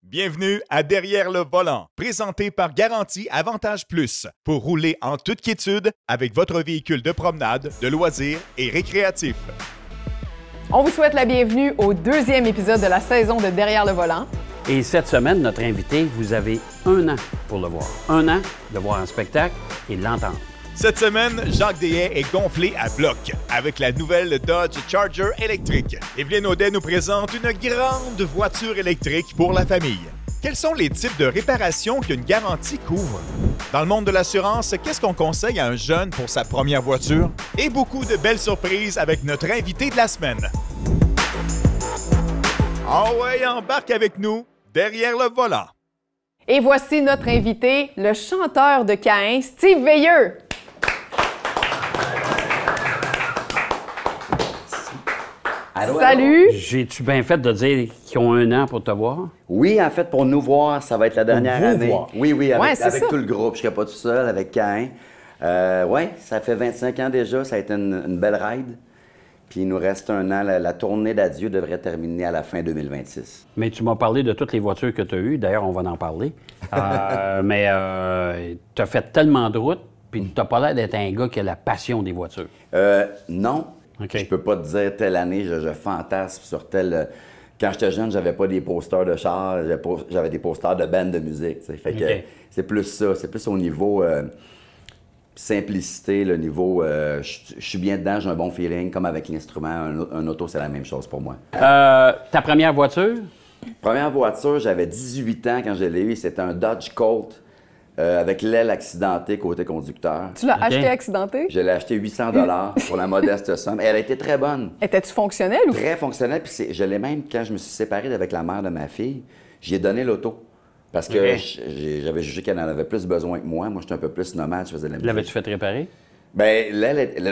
Bienvenue à Derrière le volant, présenté par Garantie Avantage Plus, pour rouler en toute quiétude avec votre véhicule de promenade, de loisirs et récréatif. On vous souhaite la bienvenue au deuxième épisode de la saison de Derrière le volant. Et cette semaine, notre invité, vous avez 1 an pour le voir. 1 an de le voir en spectacle et de l'entendre. Cette semaine, Jacques Deshaies est gonflé à bloc avec la nouvelle Dodge Charger électrique. Evelyne Audet nous présente une grande voiture électrique pour la famille. Quels sont les types de réparations qu'une garantie couvre? Dans le monde de l'assurance, qu'est-ce qu'on conseille à un jeune pour sa première voiture? Et beaucoup de belles surprises avec notre invité de la semaine. Ah ouais, embarque avec nous, derrière le volant. Et voici notre invité, le chanteur de Caïn, Steve Veilleux. Allô, Salut! J'ai-tu bien fait de dire qu'ils ont 1 an pour te voir? Oui, en fait, pour nous voir, ça va être la dernière vous année. voir. Oui, Ouais, avec, c'est avec ça. tout le groupe. Je ne serai pas tout seul, avec Caïn. Oui, ça fait 25 ans déjà. Ça a été une belle ride. Puis il nous reste 1 an. La tournée d'adieu devrait terminer à la fin 2026. Mais tu m'as parlé de toutes les voitures que tu as eues. D'ailleurs, on va en parler. Mais tu as fait tellement de routes, puis tu n'as pas l'air d'être un gars qui a la passion des voitures. Non. OK. Je peux pas te dire telle année, je fantasme sur telle... Quand j'étais jeune, j'avais pas des posters de char, j'avais des posters de bandes de musique. T'sais. Fait que OK. c'est plus ça. C'est plus au niveau simplicité, le niveau... je suis bien dedans, j'ai un bon feeling, comme avec l'instrument. Un auto, c'est la même chose pour moi. Ta première voiture? Première voiture, j'avais 18 ans quand je l'ai eu. C'était un Dodge Colt avec l'aile accidentée côté conducteur. Tu l'as OK. acheté accidenté? Je l'ai acheté 800 $ pour la modeste somme. Et elle a été très bonne. Étais-tu fonctionnel ou... Très fonctionnelle. Puis je l'ai même, quand je me suis séparé avec la mère de ma fille, j'y ai donné l'auto. Parce que OK. j'avais jugé qu'elle en avait plus besoin que moi. Moi, j'étais un peu plus nomade, je faisais de la musique. L'avais-tu fait réparer? Bien,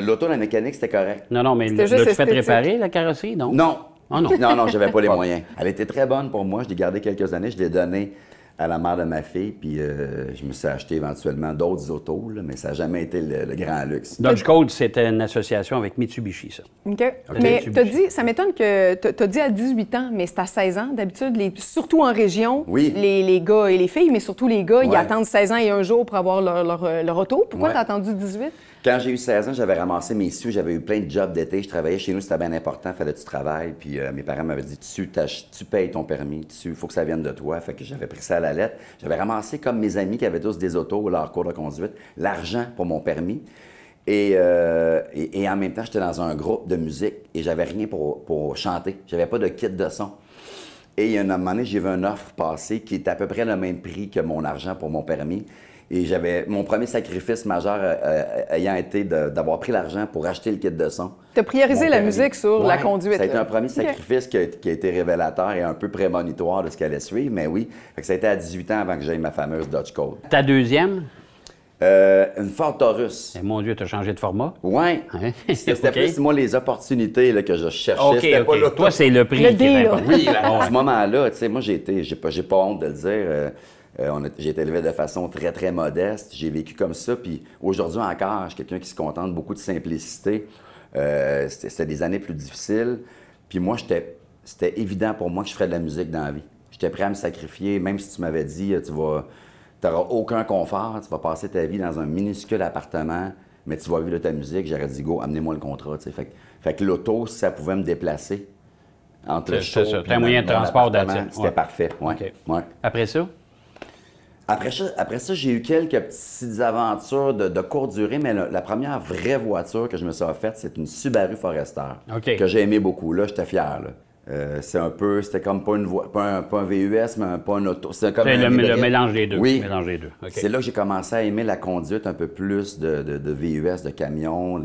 l'auto, la mécanique, c'était correct. Non, mais C'était juste l'as-tu fait esthétique. réparer, la carrosserie? Non? Non. Ah non. Non, j'avais pas les moyens. Elle était très bonne pour moi. Je l'ai gardée quelques années. Je l'ai donnée à la mère de ma fille. Puis je me suis acheté éventuellement d'autres autos, là, mais ça n'a jamais été le grand luxe. Dodge Code, c'était une association avec Mitsubishi, ça. OK. Mais tu t'as bouges. dit, ça m'étonne que t'as dit à 18 ans, mais c'est à 16 ans. D'habitude, surtout en région, Oui. les gars et les filles, mais surtout les gars, ils Ouais. attendent 16 ans et un jour pour avoir leur auto. Pourquoi Ouais. t'as attendu 18? Quand j'ai eu 16 ans, j'avais ramassé mes sous, j'avais eu plein de jobs d'été, je travaillais chez nous, c'était bien important, fallait que tu travailles. Puis mes parents m'avaient dit, tu payes ton permis, il faut que ça vienne de toi. Fait que j'avais pris ça à la lettre. J'avais ramassé, comme mes amis qui avaient tous des autos, leur cours de conduite, l'argent pour mon permis. Et en même temps, j'étais dans un groupe de musique et j'avais rien pour chanter. J'avais pas de kit de son. Et il y a un moment donné, j'ai vu une offre passer qui était à peu près le même prix que mon argent pour mon permis. Et j'avais mon premier sacrifice majeur ayant été d'avoir pris l'argent pour acheter le kit de son. T'as priorisé Mon la permis. musique sur la Ouais, conduite. Ça a été là. un premier sacrifice qui a été révélateur et un peu prémonitoire de ce qui allait suivre, mais oui. Fait que ça a été à 18 ans avant que j'aie ma fameuse Dodge Colt. Ta deuxième? Une Ford Taurus. Eh, mon Dieu, t'as changé de format? Ouais. Hein? C'était OK. plus, moi, les opportunités là, que je cherchais. OK, C'était pas OK. l'auto. Toi, c'est le prix Le qui est deal. important. Oui, à Ouais. ce moment-là, tu sais, moi, j'ai pas honte de le dire. J'ai été élevé de façon très, très modeste. J'ai vécu comme ça. Puis aujourd'hui encore, je suis quelqu'un qui se contente beaucoup de simplicité. C'était des années plus difficiles. Puis moi, c'était évident pour moi que je ferais de la musique dans la vie. J'étais prêt à me sacrifier, même si tu m'avais dit, tu n'auras aucun confort, tu vas passer ta vie dans un minuscule appartement, mais tu vas vivre de ta musique. J'aurais dit, go, amenez-moi le contrat. Tu sais. Fait que l'auto, si ça pouvait me déplacer entre le C'est show ça. puis C'est un moyen de mon transport appartement, d'attitude. c'était Ouais. parfait. Ouais. OK. Ouais. Après ça? Après ça, j'ai eu quelques petites aventures de courte durée, mais la première vraie voiture que je me suis offerte, c'est une Subaru Forester. OK. Que j'ai aimé beaucoup. Là, j'étais fier. Là. C'était comme pas un VUS, mais pas un auto. C'était comme C'est un le hybride. mélange des deux. Oui. Mélange des deux. OK. C'est là que j'ai commencé à aimer la conduite un peu plus de VUS, de camion,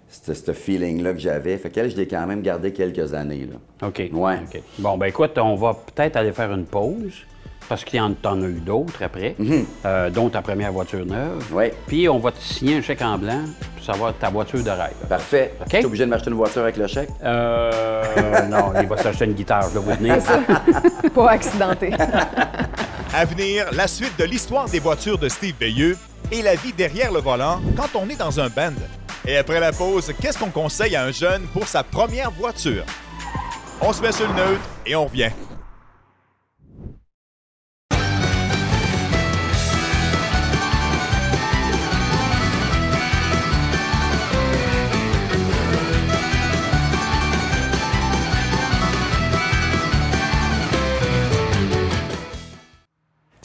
ce feeling-là que j'avais. Fait qu'elle, je l'ai quand même gardé quelques années. Là. OK. Ouais. OK. Bon, ben écoute, on va peut-être aller faire une pause, parce que t'en as eu d'autres après, dont ta première voiture neuve. Oui. Puis on va te signer un chèque en blanc pour savoir ta voiture de rêve. Parfait. OK. Tu es obligé de m'acheter une voiture avec le chèque? Non, il va s'acheter une guitare, je vais vous venir. Pas accidenté. À venir, la suite de l'histoire des voitures de Steve Veilleux et la vie derrière le volant quand on est dans un band. Et après la pause, qu'est-ce qu'on conseille à un jeune pour sa première voiture? On se met sur le neutre et on revient.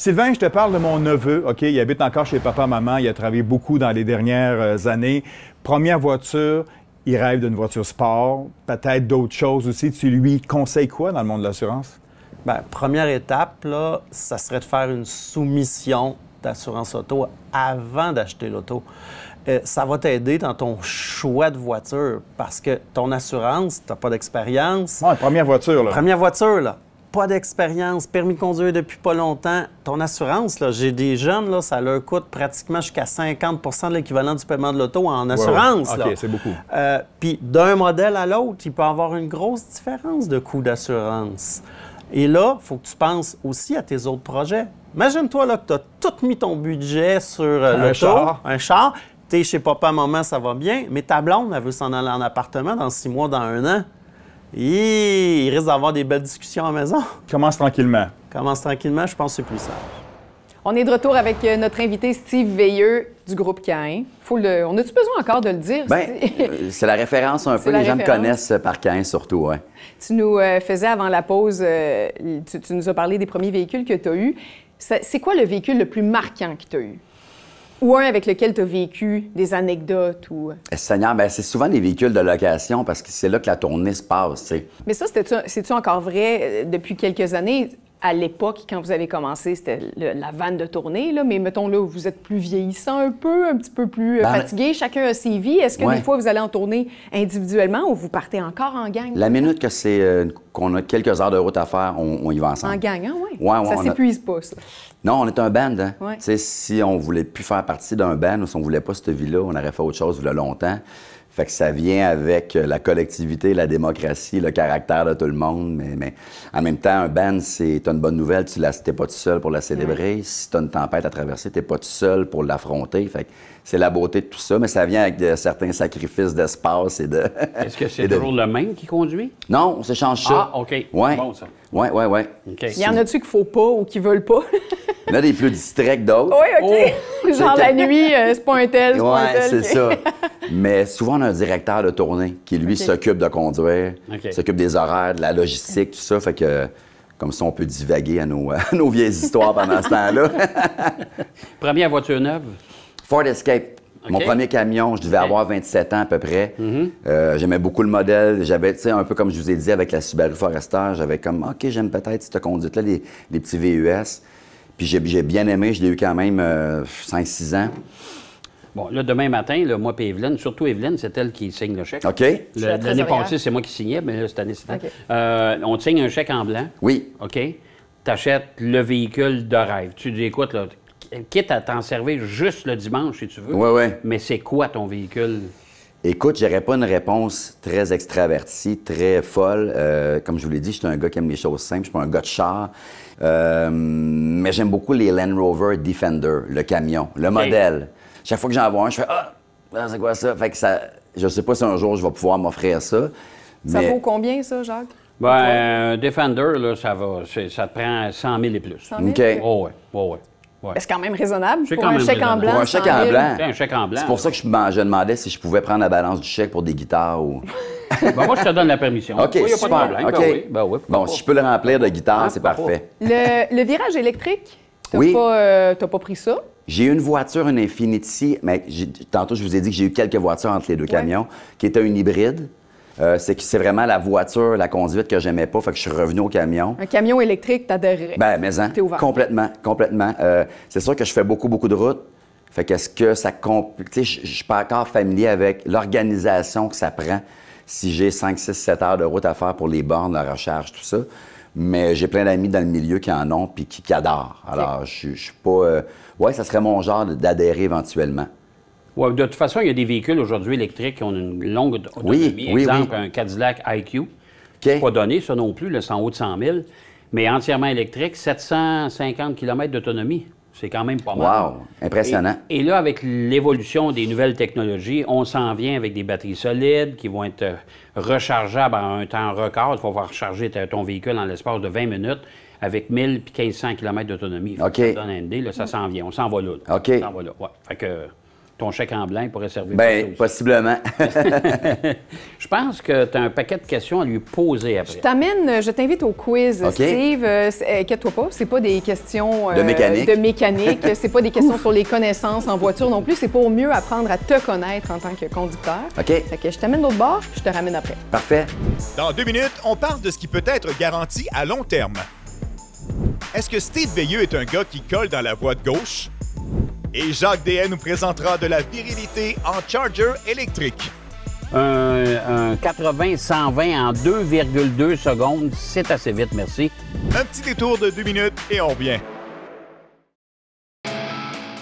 Sylvain, je te parle de mon neveu, OK? Il habite encore chez papa-maman. Il a travaillé beaucoup dans les dernières années. Première voiture, il rêve d'une voiture sport, peut-être d'autres choses aussi. Tu lui conseilles quoi dans le monde de l'assurance? Bien, première étape, là, ça serait de faire une soumission d'assurance auto avant d'acheter l'auto. Ça va t'aider dans ton choix de voiture parce que ton assurance, tu n'as pas d'expérience. Ouais, première voiture, là. Première voiture, là. Pas d'expérience, permis de conduire depuis pas longtemps. Ton assurance, là, j'ai des jeunes, là, ça leur coûte pratiquement jusqu'à 50 de l'équivalent du paiement de l'auto en assurance. Ouais. Là. OK, c'est beaucoup. Puis d'un modèle à l'autre, il peut y avoir une grosse différence de coût d'assurance. Et là, il faut que tu penses aussi à tes autres projets. Imagine-toi là, que tu as tout mis ton budget sur un char. Tu es chez papa, maman, ça va bien, mais ta blonde, elle veut s'en aller en appartement dans 6 mois, dans 1 an. Et il risque d'avoir des belles discussions à la maison. Commence tranquillement. Commence tranquillement, je pense que c'est plus sage. On est de retour avec notre invité Steve Veilleux du groupe Cain. On a-tu besoin encore de le dire? Bien, c'est la référence un peu. Les gens me connaissent par Cain surtout, oui. Tu nous faisais avant la pause, tu nous as parlé des premiers véhicules que tu as eus. C'est quoi le véhicule le plus marquant que tu as eu? Ou un avec lequel tu as vécu des anecdotes? Ou... Seigneur, bien, c'est souvent des véhicules de location parce que c'est là que la tournée se passe, tu sais. Mais ça, c'est-tu encore vrai depuis quelques années? À l'époque, quand vous avez commencé, c'était la vanne de tournée, là, mais mettons là où vous êtes plus vieillissant un petit peu plus fatigué, chacun a ses vies. Est-ce que des fois vous allez en tournée individuellement ou vous partez encore en gang? La minute que c'est qu'on a quelques heures de route à faire, on y va ensemble. En gang, hein, oui? Ouais, ça s'épuise pas, ça. Non, on est un band, hein? Ouais. Tu sais, si on voulait plus faire partie d'un band ou si on voulait pas cette vie-là, on aurait fait autre chose il y a longtemps. Fait que ça vient avec la collectivité, la démocratie, le caractère de tout le monde. Mais en même temps, un band, t'as une bonne nouvelle, t'es pas tout seul pour la célébrer. Ouais. Si t'as une tempête à traverser, t'es pas tout seul pour l'affronter. Fait que c'est la beauté de tout ça, mais ça vient avec certains sacrifices d'espace et de... Est-ce que c'est toujours le même qui conduit? Non, on s'échange ça. Ah, OK. Ouais. Bon, ça. Oui. Okay. Y en a-tu qu'il faut pas ou qui veulent pas? Il y en a des plus distraits que d'autres. Oui, OK. Oh. Genre la nuit, c'est pas un tel, c'est pas un tel. Oui, c'est ça. Mais souvent, on a un directeur de tournée qui, lui, s'occupe de conduire, s'occupe des horaires, de la logistique, tout ça. Fait que, comme ça, on peut divaguer à nos vieilles histoires pendant ce temps-là. Première voiture neuve? Ford Escape. Mon premier camion, je devais avoir 27 ans à peu près. J'aimais beaucoup le modèle. J'avais, tu sais, un peu comme je vous ai dit avec la Subaru Forester, j'avais comme, OK, j'aime peut-être cette conduite-là, les petits VUS. Puis j'ai bien aimé, je l'ai eu quand même 5-6 ans. Bon, là, demain matin, là, moi et Evelyne, surtout Evelyne, c'est elle qui signe le chèque. OK. L'année passée, c'est moi qui signais, mais là, cette année, c'est elle. On te signe un chèque en blanc. Oui. OK. Tu achètes le véhicule de rêve. Tu dis, écoute, là, quitte à t'en servir juste le dimanche, si tu veux. Oui. Mais c'est quoi ton véhicule? Écoute, j'aurais pas une réponse très extravertie, très folle. Comme je vous l'ai dit, je suis un gars qui aime les choses simples. Je suis pas un gars de char. Mais j'aime beaucoup les Land Rover Defender, le camion, le modèle. Chaque fois que j'en vois un, je fais « Ah, c'est quoi ça? » Fait que ça, je sais pas si un jour je vais pouvoir m'offrir ça. Ça vaut combien, ça, Jacques? Ben, un Defender, là, ça te prend 100 000 et plus. 100 000? OK. Oh, ouais. C'est quand même raisonnable C'est pour quand un même chèque en raisonnable. blanc. Pour un chèque en blanc. Un chèque en blanc. C'est pour ça que je demandais si je pouvais prendre la balance du chèque pour des guitares ou... Ben, moi, je te donne la permission. OK, il n'y a super. pas de problème. OK. Ben oui, bon, si je peux le remplir de guitare, c'est parfait. Le virage électrique, t'as pas pris ça? J'ai eu une voiture, une Infiniti, mais tantôt, je vous ai dit que j'ai eu quelques voitures entre les deux camions, qui était une hybride. C'est vraiment la voiture, la conduite que j'aimais pas, fait que je suis revenu au camion. Un camion électrique, t'adhérerais? Ben, mais T'es ouvert. complètement. C'est sûr que je fais beaucoup de routes. Fait qu'est-ce que ça complique? Tu sais, je suis pas encore familier avec l'organisation que ça prend si j'ai 5, 6, 7 heures de route à faire pour les bornes, la recharge, tout ça. Mais j'ai plein d'amis dans le milieu qui en ont puis qui adorent. Alors, je suis pas... ça serait mon genre d'adhérer éventuellement. Ouais, de toute façon, il y a des véhicules aujourd'hui électriques qui ont une longue autonomie. Oui. Exemple, un Cadillac IQ. Pas donné, ça non plus, c'est en haut de 100 000. Mais entièrement électrique, 750 km d'autonomie. C'est quand même pas mal. Wow! Impressionnant. Et là, avec l'évolution des nouvelles technologies, on s'en vient avec des batteries solides qui vont être rechargeables en un temps record. Il faut pouvoir recharger ton véhicule en l'espace de 20 minutes avec 1000 puis 1500 km d'autonomie. OK. Ça donne une idée, là, ça s'en vient. On s'en va là. OK. On s'en va là, ouais. Fait que ton chèque en blanc, il pourrait servir Bien, pour ça aussi. possiblement. Je pense que tu as un paquet de questions à lui poser après. Je t'invite au quiz, OK. Steve. Inquiète-toi pas, c'est pas des questions De mécanique. C'est pas des questions sur les connaissances en voiture non plus. C'est pour mieux apprendre à te connaître en tant que conducteur. OK. Fait que je t'amène l'autre bord, je te ramène après. Parfait. Dans 2 minutes, on parle de ce qui peut être garanti à long terme. Est-ce que Steve Veilleux est un gars qui colle dans la voie de gauche? Et Jacques Deshaies nous présentera de la virilité en Charger électrique. Un 80-120 en 2,2 secondes, c'est assez vite, merci. Un petit détour de 2 minutes et on revient.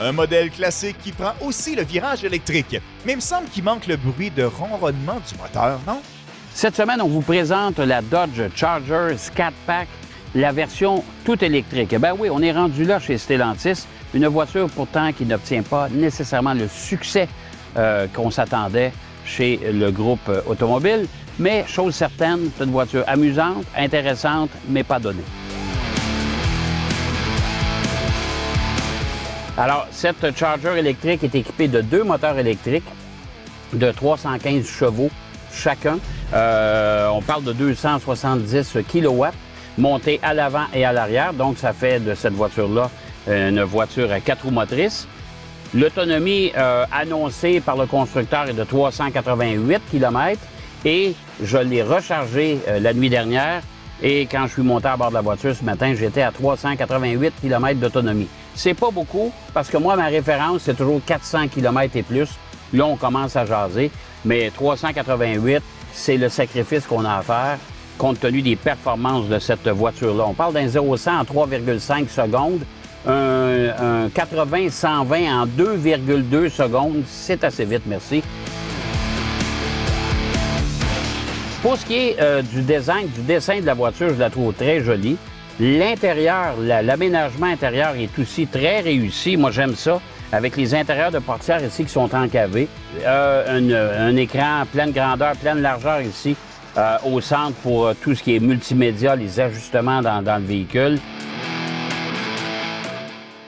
Un modèle classique qui prend aussi le virage électrique, mais il me semble qu'il manque le bruit de ronronnement du moteur, non? Cette semaine, on vous présente la Dodge Charger Scat Pack, la version tout électrique. Ben oui, on est rendu là chez Stellantis, une voiture pourtant qui n'obtient pas nécessairement le succès qu'on s'attendait chez le groupe automobile, mais chose certaine, c'est une voiture amusante, intéressante, mais pas donnée. Alors, cette Charger électrique est équipée de 2 moteurs électriques de 315 chevaux chacun. On parle de 270 kW montés à l'avant et à l'arrière. Donc, ça fait de cette voiture-là une voiture à 4 roues motrices. L'autonomie annoncée par le constructeur est de 388 km et je l'ai rechargé la nuit dernière. Et quand je suis monté à bord de la voiture ce matin, j'étais à 388 km d'autonomie. C'est pas beaucoup parce que moi, ma référence, c'est toujours 400 km et plus. Là, on commence à jaser. Mais 388, c'est le sacrifice qu'on a à faire compte tenu des performances de cette voiture-là. On parle d'un 0-100 en 3,5 secondes. Un 80-120 en 2,2 secondes, c'est assez vite, merci. Pour ce qui est du dessin de la voiture, je la trouve très jolie. L'intérieur, l'aménagement intérieur est aussi très réussi. Moi, j'aime ça. Avec les intérieurs de portières ici qui sont encavés. Un écran pleine grandeur, pleine largeur ici au centre pour tout ce qui est multimédia, les ajustements dans le véhicule.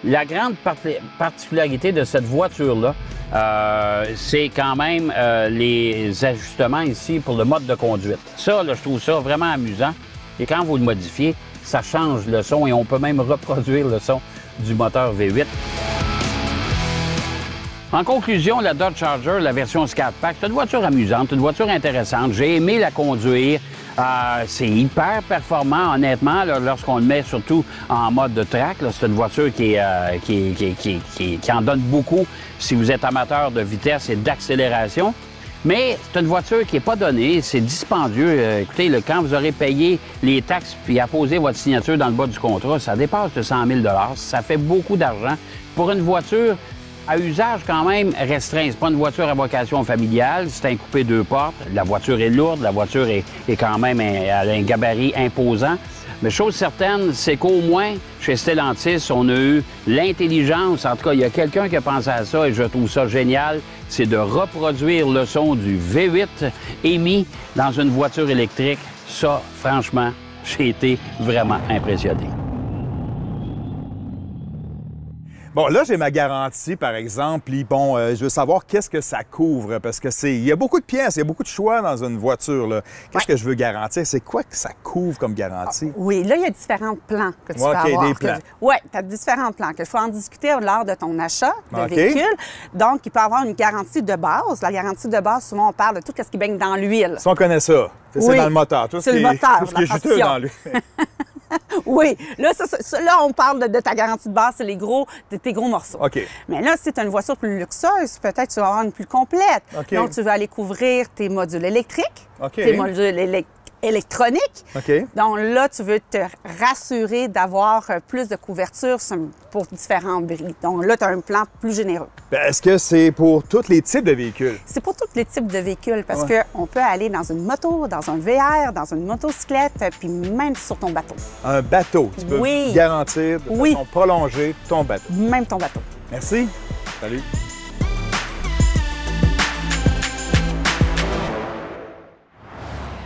La grande particularité de cette voiture-là, c'est quand même les ajustements ici pour le mode de conduite. Ça, là, je trouve ça vraiment amusant. Et quand vous le modifiez, ça change le son et on peut même reproduire le son du moteur V8. En conclusion, la Dodge Charger, la version Scat Pack, c'est une voiture amusante, une voiture intéressante. J'ai aimé la conduire. C'est hyper performant, honnêtement, lorsqu'on le met surtout en mode de track. C'est une voiture qui en donne beaucoup si vous êtes amateur de vitesse et d'accélération. Mais c'est une voiture qui n'est pas donnée, c'est dispendieux. Écoutez, quand vous aurez payé les taxes puis apposé votre signature dans le bas du contrat, ça dépasse de 100 000 $. Ça fait beaucoup d'argent pour une voiture à usage quand même restreint. C'est pas une voiture à vocation familiale, c'est un coupé 2 portes. La voiture est lourde, la voiture est quand même elle a un gabarit imposant. Mais chose certaine, c'est qu'au moins, chez Stellantis, on a eu l'intelligence, en tout cas, il y a quelqu'un qui a pensé à ça et je trouve ça génial, c'est de reproduire le son du V8 émis dans une voiture électrique. Ça, franchement, j'ai été vraiment impressionné. Bon, là, j'ai ma garantie, par exemple. Puis, bon, je veux savoir qu'est-ce que ça couvre, parce que il y a beaucoup de pièces, il y a beaucoup de choix dans une voiture, là. Qu'est-ce que je veux garantir? C'est quoi que ça couvre comme garantie? Oui, là, il y a différents plans que tu peux avoir. Des plans. Oui, tu as différents plans qu'il faut en discuter lors de ton achat de véhicule. Donc, il peut y avoir une garantie de base. La garantie de base, souvent, on parle de tout ce qui baigne dans l'huile. Si on connaît ça, c'est dans le moteur. C'est le moteur, tout ce qui est juteux dans l'huile. Oui, là, là, on parle de ta garantie de base, c'est tes gros morceaux. OK. Mais là, si tu as une voiture plus luxueuse, peut-être tu vas avoir une plus complète. OK. Donc, tu veux aller couvrir tes modules électriques, OK. tes modules électroniques. OK. Donc là, tu veux te rassurer d'avoir plus de couverture pour différents bris. Donc là, tu as un plan plus généreux. Est-ce que c'est pour tous les types de véhicules? C'est pour tous les types de véhicules parce qu'on peut aller dans une moto, dans un VR, dans une motocyclette, puis même sur ton bateau. Un bateau. Tu peux garantir de façon prolongée ton bateau. Même ton bateau. Merci. Salut.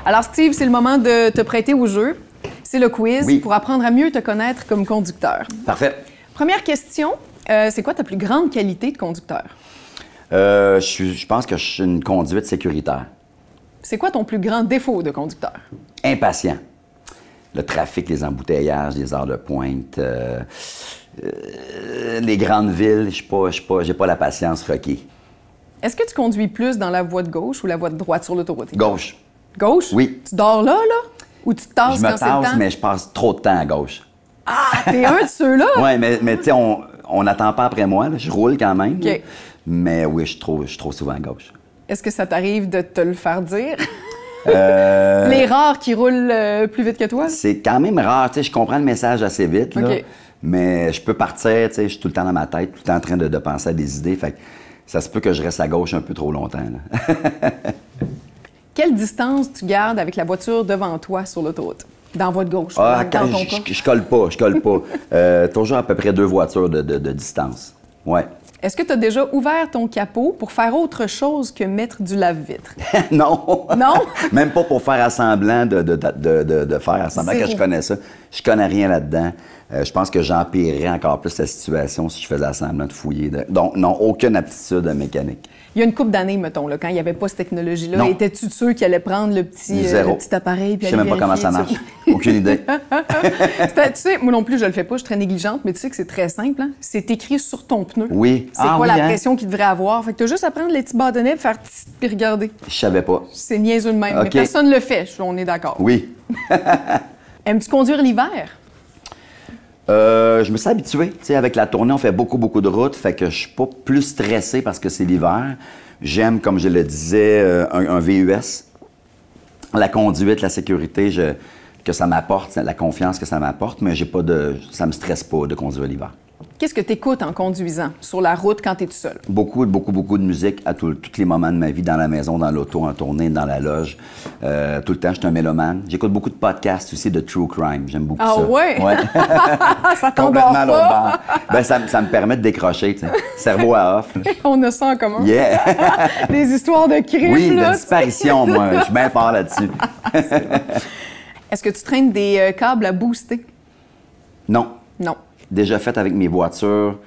Alors, Steve, c'est le moment de te prêter au jeu. C'est le quiz pour apprendre à mieux te connaître comme conducteur. Parfait. Première question, c'est quoi ta plus grande qualité de conducteur? Je pense que je suis une conduite sécuritaire. C'est quoi ton plus grand défaut de conducteur? Impatient. Le trafic, les embouteillages, les heures de pointe, les grandes villes, j'ai pas la patience requise. Est-ce que tu conduis plus dans la voie de gauche ou la voie de droite sur l'autoroute? Gauche. Gauche? Oui. Tu dors là? Ou tu te tasses quand c'est le temps? Je me tasse, mais je passe trop de temps à gauche. Ah, t'es un de ceux-là? Oui, mais tu sais, on n'attend pas après moi. Là. Je roule quand même. OK. Mais oui, je suis trop souvent à gauche. Est-ce que ça t'arrive de te le faire dire? Les rares qui roulent plus vite que toi? C'est quand même rare. Tu sais, je comprends le message assez vite, là, OK. mais je peux partir. Tu sais, je suis tout le temps dans ma tête, tout le temps en train de penser à des idées. Fait que ça se peut que je reste à gauche un peu trop longtemps. Là. Quelle distance tu gardes avec la voiture devant toi sur l'autoroute? Dans la voie de gauche, dans ton cas? Je colle pas. Toujours à peu près 2 voitures de distance. Ouais. Est-ce que tu as déjà ouvert ton capot pour faire autre chose que mettre du lave-vitre? Non. Non? Même pas pour faire assemblant de faire assemblant que Zéro. je connais ça. Je connais rien là-dedans. Je pense que j'empirerais encore plus la situation si je faisais assemblant de fouiller. Donc, non, aucune aptitude mécanique. Il y a une couple d'années, mettons, là, quand il n'y avait pas cette technologie-là, Non. étais-tu sûr qu'il allait prendre le petit appareil? Je sais même pas comment ça marche. Aucune idée. Tu sais, moi non plus, je le fais pas, je suis très négligente, mais tu sais que c'est très simple. Hein? C'est écrit sur ton pneu. Oui. C'est quoi la pression qu'il devrait avoir. Fait que tu as juste à prendre les petits bâtonnets et faire tss puis regarder. Je savais pas. C'est niaiseux de même, mais OK. personne ne le fait, on est d'accord. Oui. Aimes-tu conduire l'hiver? Je me suis habitué. Tu sais, avec la tournée, on fait beaucoup de routes, fait que je suis pas plus stressé parce que c'est l'hiver. J'aime, comme je le disais, un VUS. La conduite, la sécurité, que ça m'apporte, la confiance que ça m'apporte, mais ça me stresse pas de conduire l'hiver. Qu'est-ce que tu écoutes en conduisant sur la route quand tu es tout seul? Beaucoup de musique à tous les moments de ma vie, dans la maison, dans l'auto, en tournée, dans la loge. Tout le temps, je suis un mélomane. J'écoute beaucoup de podcasts aussi de true crime. J'aime beaucoup ça. Ah ouais? Ça t'endort Complètement à l'autre pas? bord. Ben, ça me permet de décrocher, tu sais. Cerveau à off. On a ça en commun. Yeah! Des histoires de crimes, Oui, là. de disparition, moi. Je suis bien fort là-dessus. Est-ce que tu traînes des câbles à booster? Non. Non. Déjà fait avec mes voitures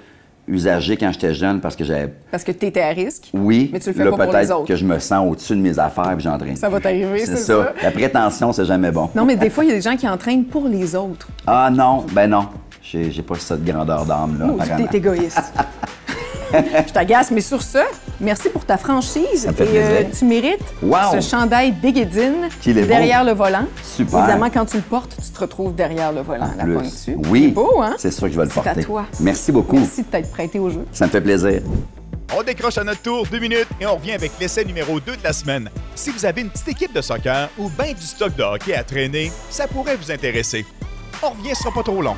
usagées quand j'étais jeune parce que j'avais... Parce que tu étais à risque? Oui. Mais tu le fais là, pas pour les peut-être autres. que je me sens au-dessus de mes affaires et j'entraîne. Ça va t'arriver, c'est ça. La prétention, c'est jamais bon. Non, mais des fois, il y a des gens qui entraînent pour les autres. Ah non, ben non. J'ai pas cette grandeur d'âme-là. Oh, t'es égoïste. Je t'agace, mais sur ce, merci pour ta franchise. Ça me fait plaisir. Tu mérites Wow. ce chandail d'Éguédine Qu'il est beau. derrière le volant. Super. Évidemment, quand tu le portes, tu te retrouves derrière le volant, la Plus. pointe-dessus. Oui. C'est beau, hein? C'est sûr que je vais le C'est porter. à toi. Merci beaucoup. Merci de t'être prêté au jeu. Ça me fait plaisir. On décroche à notre tour 2 minutes et on revient avec l'essai numéro 2 de la semaine. Si vous avez une petite équipe de soccer ou bien du stock de hockey à traîner, ça pourrait vous intéresser. On revient, ce sera pas trop long.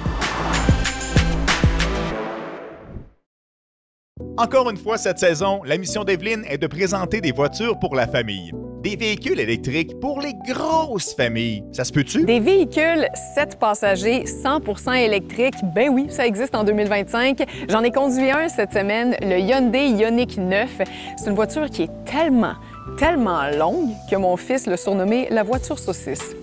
Encore une fois cette saison, la mission d'Evelyne est de présenter des voitures pour la famille. Des véhicules électriques pour les grosses familles. Ça se peut-tu? Des véhicules 7 passagers 100% électriques, ben oui, ça existe en 2025. J'en ai conduit un cette semaine, le Hyundai Ioniq 9. C'est une voiture qui est tellement longue que mon fils l'a surnommée la voiture saucisse.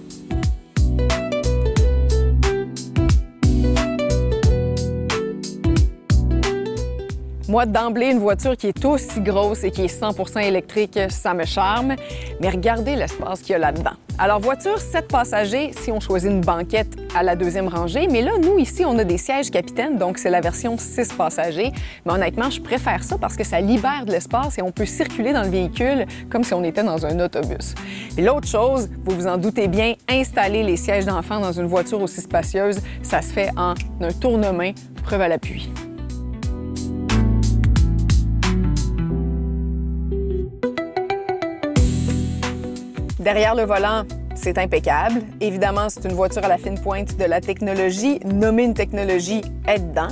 Moi, d'emblée, une voiture qui est aussi grosse et qui est 100% électrique, ça me charme. Mais regardez l'espace qu'il y a là-dedans. Alors, voiture 7 passagers, si on choisit une banquette à la 2e rangée. Mais là, nous, ici, on a des sièges capitaines, donc c'est la version 6 passagers. Mais honnêtement, je préfère ça parce que ça libère de l'espace et on peut circuler dans le véhicule comme si on était dans un autobus. Et l'autre chose, vous vous en doutez bien, installer les sièges d'enfants dans une voiture aussi spacieuse, ça se fait en un tourne-main, preuve à l'appui. Derrière le volant, c'est impeccable. Évidemment, c'est une voiture à la fine pointe de la technologie. Nommer une technologie aide-dedans.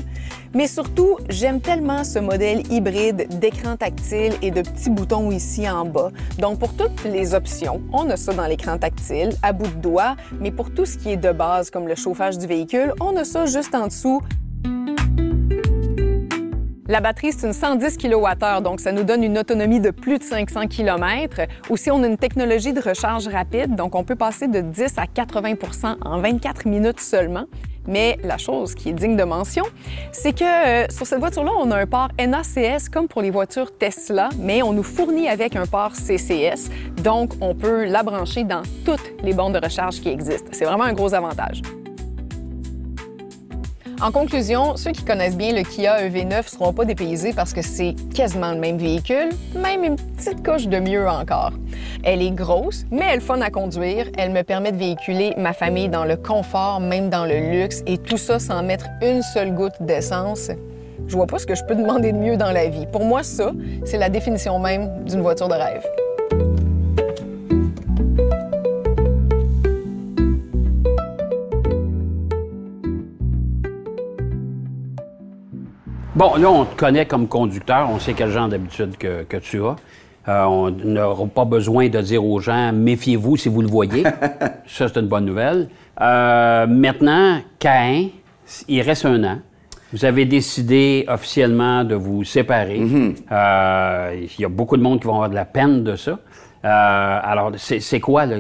Mais surtout, j'aime tellement ce modèle hybride d'écran tactile et de petits boutons ici en bas. Donc, pour toutes les options, on a ça dans l'écran tactile, à bout de doigt. Mais pour tout ce qui est de base, comme le chauffage du véhicule, on a ça juste en dessous. La batterie, c'est une 110 kWh, donc ça nous donne une autonomie de plus de 500 km. Aussi, on a une technologie de recharge rapide, donc on peut passer de 10 à 80 % en 24 minutes seulement. Mais la chose qui est digne de mention, c'est que sur cette voiture-là, on a un port NACS comme pour les voitures Tesla, mais on nous fournit avec un port CCS. Donc, on peut la brancher dans toutes les bornes de recharge qui existent. C'est vraiment un gros avantage. En conclusion, ceux qui connaissent bien le Kia EV9 ne seront pas dépaysés parce que c'est quasiment le même véhicule, même une petite couche de mieux encore. Elle est grosse, mais elle est fun à conduire. Elle me permet de véhiculer ma famille dans le confort, même dans le luxe, et tout ça sans mettre une seule goutte d'essence. Je vois pas ce que je peux demander de mieux dans la vie. Pour moi, ça, c'est la définition même d'une voiture de rêve. Bon, là, on te connaît comme conducteur, on sait quel genre d'habitude que tu as. On n'aura pas besoin de dire aux gens « méfiez-vous si vous le voyez ». Ça, c'est une bonne nouvelle. Maintenant, Caïn, il reste 1 an. Vous avez décidé officiellement de vous séparer. Il y a beaucoup de monde qui vont avoir de la peine de ça. Alors, c'est quoi, là?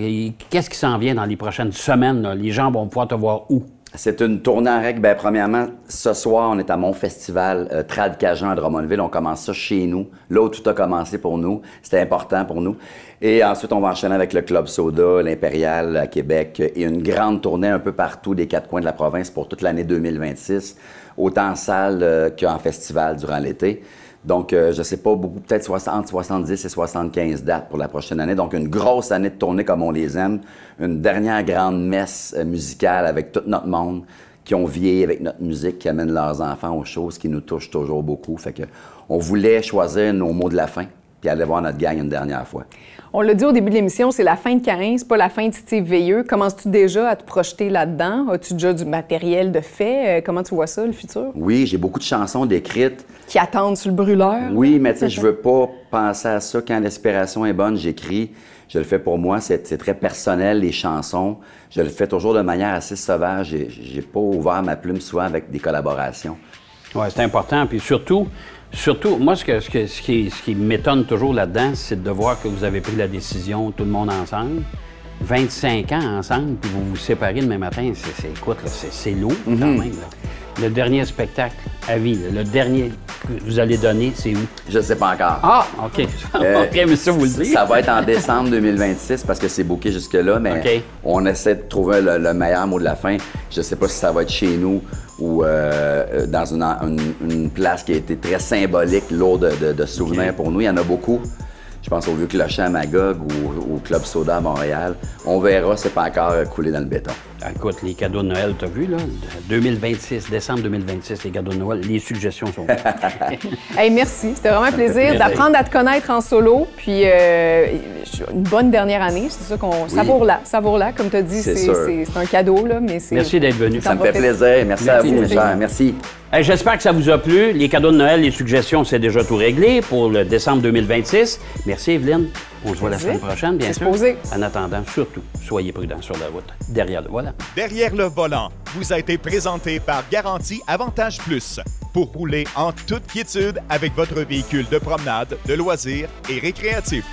Qu'est-ce qui s'en vient dans les prochaines semaines, là? Les gens vont pouvoir te voir où? C'est une tournée en règle. Bien, premièrement, ce soir, on est à mon festival Trad Cajun à Drummondville. On commence ça chez nous, là où tout a commencé pour nous. C'était important pour nous. Et ensuite, on va enchaîner avec le Club Soda, l'Impérial à Québec et une grande tournée un peu partout des 4 coins de la province pour toute l'année 2026, autant en salle qu'en festival durant l'été. Donc, je ne sais pas, beaucoup, peut-être entre 70 et 75 dates pour la prochaine année. Donc, une grosse année de tournée comme on les aime. Une dernière grande messe musicale avec tout notre monde qui ont vieilli avec notre musique, qui amènent leurs enfants aux choses qui nous touchent toujours beaucoup. Fait que on voulait choisir nos mots de la fin puis aller voir notre gang une dernière fois. On l'a dit au début de l'émission, c'est la fin de Caïn, c'est pas la fin de Steve Veilleux. Commences-tu déjà à te projeter là-dedans? As-tu déjà du matériel de fait? Comment tu vois ça, le futur? Oui, j'ai beaucoup de chansons décrites. Qui attendent sur le brûleur? Oui, mais tu sais, je veux pas penser à ça. Quand l'inspiration est bonne, j'écris. Je le fais pour moi. C'est très personnel, les chansons. Je le fais toujours de manière assez sauvage. J'ai pas ouvert ma plume souvent avec des collaborations. Oui, c'est important. Puis surtout, moi, ce qui m'étonne toujours là-dedans, c'est de voir que vous avez pris la décision, tout le monde ensemble, 25 ans ensemble, puis vous vous séparez demain matin. Écoute, c'est lourd quand même. Là. Le dernier spectacle à vie, le dernier que vous allez donner, c'est où? Je ne sais pas encore. Ah, OK. OK, mais ça, vous le dites. Ça va être en décembre 2026 parce que c'est booké jusque-là, mais on essaie de trouver le meilleur mot de la fin. Je ne sais pas si ça va être chez nous ou dans une place qui a été très symbolique, lourde de souvenirs pour nous. Il y en a beaucoup. Je pense au Vieux Clocher à Magog ou au Club Soda à Montréal. On verra, c'est pas encore coulé dans le béton. Écoute, les cadeaux de Noël, t'as vu, là? 2026, décembre 2026, les cadeaux de Noël, les suggestions sont Hey, merci. C'était vraiment un plaisir d'apprendre à te connaître en solo. Puis une bonne dernière année. C'est ça qu'on savoure-la. Comme tu as dit, c'est un cadeau, là, mais c'est... Merci d'être venu. Ça me fait plaisir. Merci à vous, mes chers. Merci. Hey, j'espère que ça vous a plu. Les cadeaux de Noël, les suggestions, c'est déjà tout réglé pour le décembre 2026. Merci, Evelyne. On se voit la semaine prochaine, bien sûr. En attendant, surtout, soyez prudents sur la route. Derrière le volant. Derrière le volant vous a été présenté par Garantie Avantage Plus pour rouler en toute quiétude avec votre véhicule de promenade, de loisirs et récréatif.